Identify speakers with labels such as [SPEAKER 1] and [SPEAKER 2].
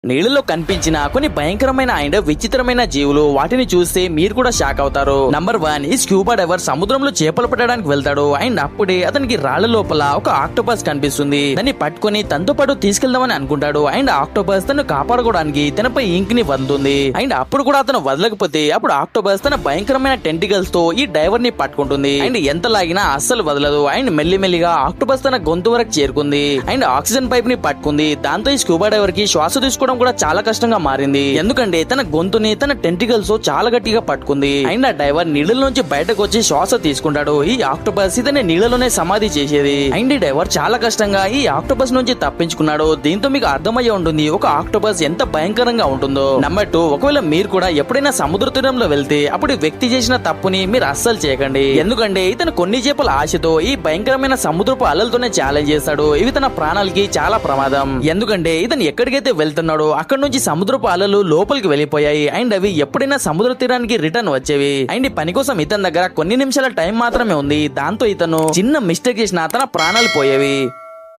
[SPEAKER 1] నీళ్ళలో కనిపించిన కొన్ని భయంకరమైన అండ్ విచిత్రమైన జీవులు, వాటిని చూస్తే మీరు కూడా షాక్ అవుతారు. నంబర్ 1, ఈ స్క్యూబా డైవర్ సముద్రంలో చేపలు పట్టడానికి వెళ్తాడు. అండ్ అప్పుడే అతనికి రాళ్ల లోపల ఒక ఆక్టోపస్ కనిపిస్తుంది. దాన్ని పట్టుకొని తనతో పాటు తీసుకెళ్దామని అనుకుంటాడు. అండ్ ఆక్టోపస్ తను కాపాడుకోవడానికి తనపై ఇంక్ ని వదులుతుంది. అండ్ అప్పుడు కూడా అతను వదలకపోతే అప్పుడు ఆక్టోపస్ తన భయంకరమైన టెంటికల్స్ తో ఈ డైవర్ ని పట్టుకుంటుంది. అండ్ ఎంత లాగినా అస్సలు వదలదు. అండ్ మెల్లిమెల్లిగా ఆక్టోపస్ తన గొంతు వరకు చేరుకుంది. అండ్ ఆక్సిజన్ పైప్ ని పట్టుకుంది. దాంతో ఈ స్క్యూబా డైవర్ కి శ్వాస తీసుకోవడం కూడా చాలా కష్టంగా మారింది. ఎందుకంటే తన గొంతుని తన టెంటికల్స్ చాలా గట్టిగా పట్టుకుంది. అండ్ ఆ డైవర్ నీళ్ళ నుంచి బయటకు వచ్చి శ్వాస తీసుకుంటాడు. ఈ ఆక్టోపస్ ఇతని నీళ్ళలోనే సమాధి చేసేది. అండ్ ఈ డైవర్ చాలా కష్టంగా ఈ ఆక్టోపస్ నుంచి తప్పించుకున్నాడు. దీంతో మీకు అర్థమయ్యే ఉంటుంది ఒక ఆక్టోపస్ ఎంత భయంకరంగా ఉంటుందో. నంబర్ 2, ఒకవేళ మీరు కూడా ఎప్పుడైనా సముద్ర తీరంలో వెళ్తే అప్పుడు ఈ వ్యక్తి చేసిన తప్పుని మీరు అస్సలు చేయకండి. ఎందుకంటే ఇతను కొన్ని చేపల ఆశతో ఈ భయంకరమైన సముద్రపు అలలతోనే ఛాలెంజ్ చేస్తాడు. ఇవి తన ప్రాణాలకి చాలా ప్రమాదం. ఎందుకంటే ఇతను ఎక్కడికైతే వెళ్తున్నాడో అక్కడ నుంచి సముద్రపు అలలు లోపలికి వెళ్ళిపోయాయి. అండ్ అవి ఎప్పుడైనా సముద్ర తీరానికి రిటర్న్ వచ్చేవి. అండ్ ఈ పని కోసం ఇతని దగ్గర కొన్ని నిమిషాల టైం మాత్రమే ఉంది. దాంతో ఇతను చిన్న మిస్టేక్ చేసిన తన ప్రాణాలు పోయేవి.